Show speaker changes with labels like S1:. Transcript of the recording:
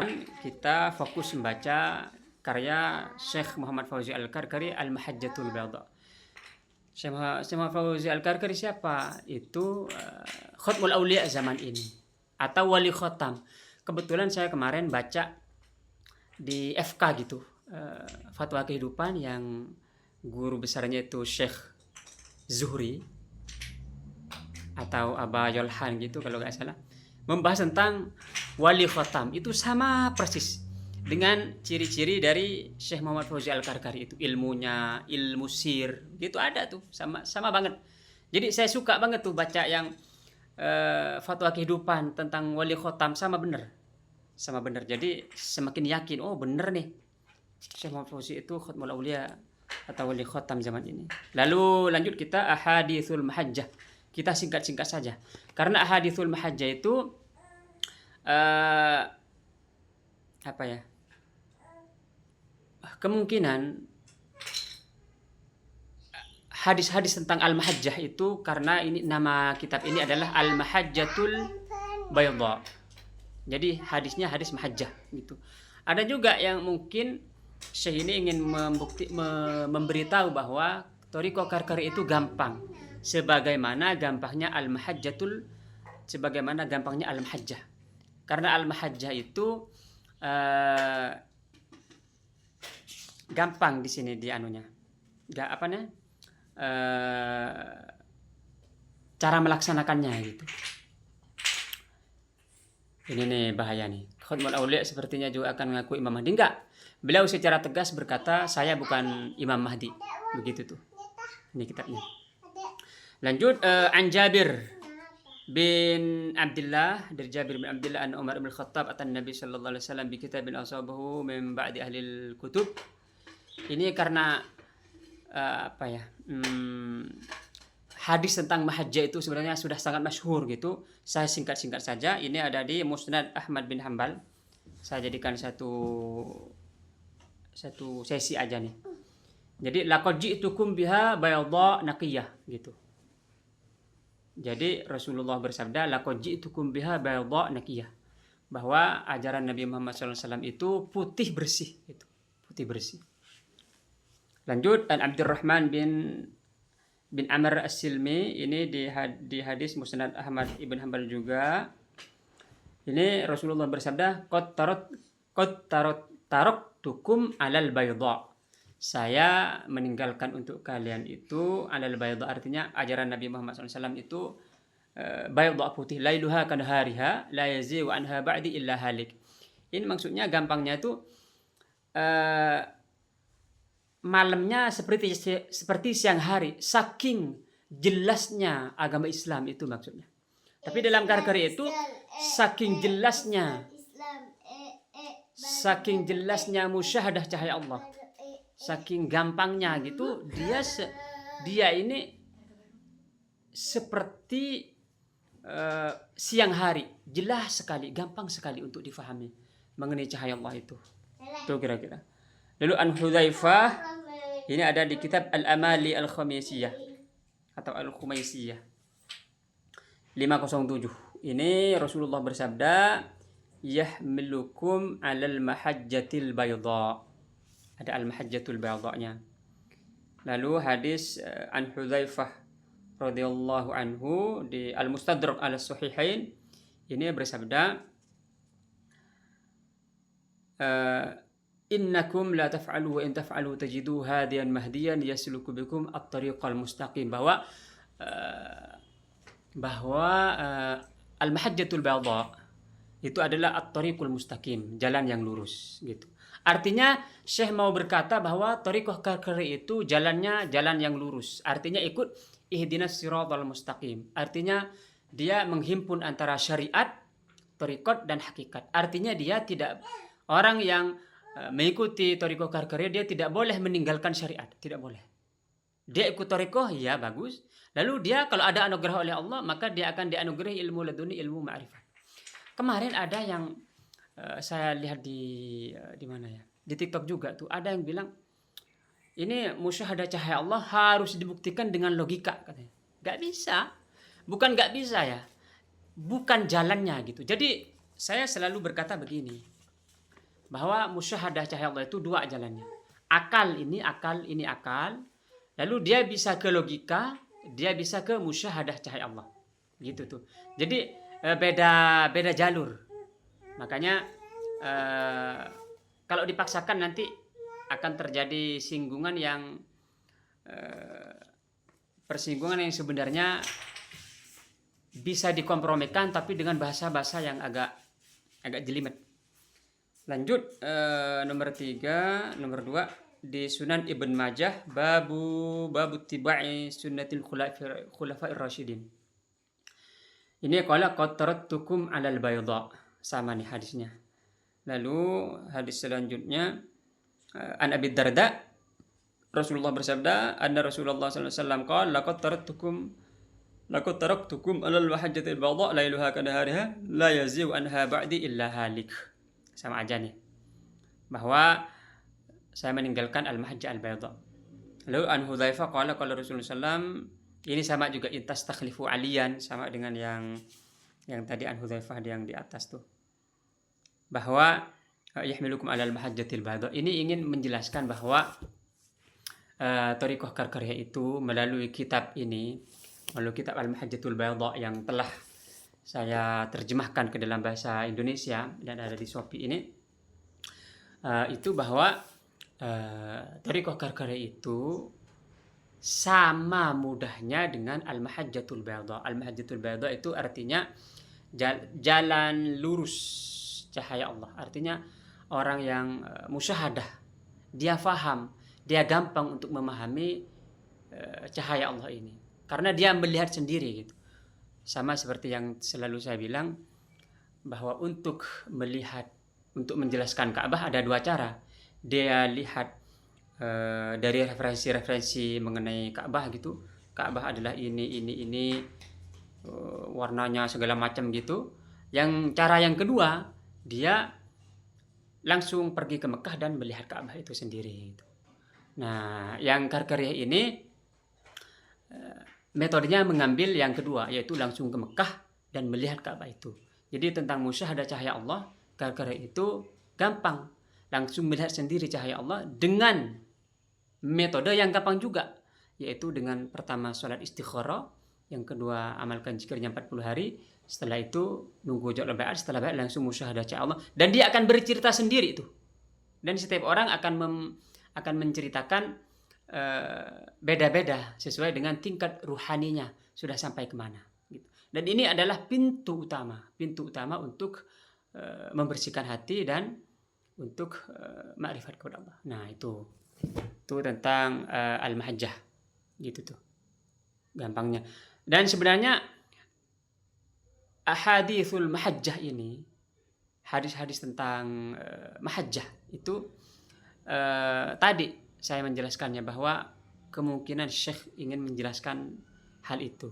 S1: depan kita fokus membaca karya Syekh Muhammad Fauzi Al-Karkari Al-Mahajjatul Bayda. Syekh Muhammad Fauzi Al-Karkari siapa? Itu Khatmul Aulia zaman ini atau wali khotam. Kebetulan saya kemarin baca di FK gitu, fatwa kehidupan yang guru besarnya itu Syekh Zuhri atau Aba Yolhan gitu kalau nggak salah, membahas tentang wali khotam. Itu sama persis dengan ciri-ciri dari Syekh Muhammad Fauzi Al-Karkari, itu ilmunya, ilmu sir gitu ada tuh, sama banget. Jadi saya suka banget tuh baca yang fatwa kehidupan tentang wali khotam, sama bener. Jadi semakin yakin, oh bener nih Syekh Muhammad Fauzi itu Khatmul Aulia atau wali khotam zaman ini. Lalu lanjut kita Ahadithul Mahajjah. Kita singkat-singkat saja. Karena Ahadithul Mahajjah itu apa ya? Kemungkinan hadis-hadis tentang Al-Mahajjah itu, karena ini nama kitab ini adalah Al-Mahajjatul Bayda. Jadi hadisnya hadis mahajjah gitu. Ada juga yang mungkin Syekh ini ingin memberitahu bahwa Thariqah Karkari itu gampang, sebagaimana gampangnya Al-Mahajjah. Karena Al-Mahajjah itu gampang di sini di anunya. Cara melaksanakannya gitu. Ini nih bahaya nih. Khatmul Aulia sepertinya juga akan mengaku Imam Mahdi. Enggak. Beliau secara tegas berkata, saya bukan Imam Mahdi. Begitu tuh. Ini kitabnya. Lanjut, an Jabir bin Abdullah, dari Jabir bin Abdullah an Umar bin Khattab atan Nabi sallallahu alaihi wasallam bi kitabin asabahu min ba'di ahli kutub. Ini karena hadis tentang mahajjah itu sebenarnya sudah sangat masyhur gitu. Saya singkat-singkat saja. Ini ada di Musnad Ahmad bin Hanbal. Saya jadikan satu sesi aja nih. Jadi laqad ji'tukum biha bayadha naqiyah gitu. Jadi Rasulullah bersabda laqad ji'tukum biha bayadha naqiyah, bahwa ajaran Nabi Muhammad SAW itu putih bersih gitu. Putih bersih. Lanjut, an Abdurrahman bin Amr As-Silmi, ini di hadis Musnad Ahmad ibn Hanbal juga. Ini Rasulullah bersabda, qad taraktukum alal bayda. Saya meninggalkan untuk kalian itu alal bayda, artinya ajaran Nabi Muhammad SAW itu bayda putih, lailuha kanahariha la yazigu anha ba'di illa halik. Ini maksudnya gampangnya itu malamnya seperti siang hari, saking jelasnya agama Islam itu maksudnya. Tapi dalam Karkari itu saking jelasnya musyahadah cahaya Allah, saking gampangnya gitu, dia ini seperti siang hari, jelas sekali, gampang sekali untuk difahami mengenai cahaya Allah itu. Tuh kira-kira. Lalu an Hudzaifah, ini ada di kitab Al-Amali Al-Khamisiyah atau Al-Khumaisiyah 507. Ini Rasulullah bersabda, yahmilukum 'alal mahajjatil bayda. Ada al-mahajjatul bayda-nya. Lalu hadis an Hudzaifah radhiyallahu anhu di Al-Mustadrak Al-Sahihain, ini bersabda, innakum la taf'alu wa in taf'alu tajidu hadiyan mahdiyan yasluku bikum at-tariqal mustaqim, bahwa al-mahajjatul bayda itu adalah at-tariqul mustaqim, jalan yang lurus gitu. Artinya Syekh mau berkata bahwa Thariqah Karkari itu jalannya jalan yang lurus. Artinya ikut ihdinas siratal mustaqim. Artinya dia menghimpun antara syariat, thariqat dan hakikat. Artinya dia tidak, orang yang mengikuti Thariqah Karkari dia tidak boleh meninggalkan syariat, tidak boleh. Dia ikut Thariqah, ya bagus. Lalu dia kalau ada anugerah oleh Allah, maka dia akan dianugerahi ilmu laduni, ilmu ma'rifat. Kemarin ada yang saya lihat di mana ya? Di TikTok juga tuh ada yang bilang ini musyahadah cahaya Allah harus dibuktikan dengan logika katanya. Gak bisa. Bukan gak bisa ya. Bukan jalannya gitu. Jadi saya selalu berkata begini. bahwa musyahadah cahaya Allah itu dua jalannya. Akal ini akal. Lalu dia bisa ke logika, dia bisa ke musyahadah cahaya Allah. Gitu tuh. Jadi beda jalur. Makanya kalau dipaksakan nanti akan terjadi persinggungan yang sebenarnya bisa dikompromikan tapi dengan bahasa-bahasa yang agak jelimet. Lanjut nomor 2 di Sunan Ibn Majah babu tibai sunnatil khulafa'ir rasyidin. Ini qala qad taraktukum 'alal bayda, sama nih hadisnya. Lalu hadis selanjutnya an Abi Darda Rasulullah bersabda, anna Rasulullah sallallahu alaihi wasallam qala laqad taraktukum 'alal mahajjatil bayda lailuha kanahariha la yazighu anha ba'di illa halik. Sama aja nih. Bahwa saya meninggalkan al-mahajjah al-bayda. Lalu an Hudzaifah qala Rasulullah sallallahu, ini sama juga intas takhlifu aliyan, sama dengan yang tadi an Hudzaifah yang di atas tuh. Bahwa yahmilukum alal mahajjatil bayda. Ini ingin menjelaskan bahwa thariqah Karkariyah itu melalui kitab ini, melalui kitab Al-Mahajjatul Bayda yang telah saya terjemahkan ke dalam bahasa Indonesia dan ada di Shopee ini, itu bahwa thariqah Karkariyah itu sama mudahnya dengan Al-Mahajjatul Bayda. Al-Mahajjatul Bayda itu artinya jalan lurus cahaya Allah. Artinya orang yang musyahadah, dia faham, dia gampang untuk memahami cahaya Allah ini. Karena dia melihat sendiri gitu. Sama seperti yang selalu saya bilang, bahwa untuk menjelaskan Ka'bah ada dua cara. Dia lihat dari referensi mengenai Ka'bah gitu. Ka'bah adalah ini, warnanya segala macam gitu. Yang cara yang kedua, dia langsung pergi ke Mekah dan melihat Ka'bah itu sendiri gitu. Nah, yang Karkariyah ini metodenya mengambil yang kedua, yaitu langsung ke Mekah dan melihat Ka'bah itu. Jadi tentang musyahadah cahaya Allah, Karkariyah itu gampang, langsung melihat sendiri cahaya Allah dengan metode yang gampang juga, yaitu dengan pertama sholat istikharah, yang kedua amalkan zikirnya 40 hari, setelah itu nunggu jawab baiat, setelah baiat langsung musyahadah cahaya Allah, dan dia akan bercerita sendiri itu. Dan setiap orang akan menceritakan beda-beda sesuai dengan tingkat ruhaninya sudah sampai kemana gitu. Dan ini adalah pintu utama untuk membersihkan hati dan untuk ma'rifat kepada Allah. Nah, itu tentang al-mahajjah gitu tuh gampangnya. Dan sebenarnya ahaditsul mahajjah ini, hadis-hadis tentang mahajjah itu tadi saya menjelaskannya bahwa kemungkinan Syekh ingin menjelaskan hal itu.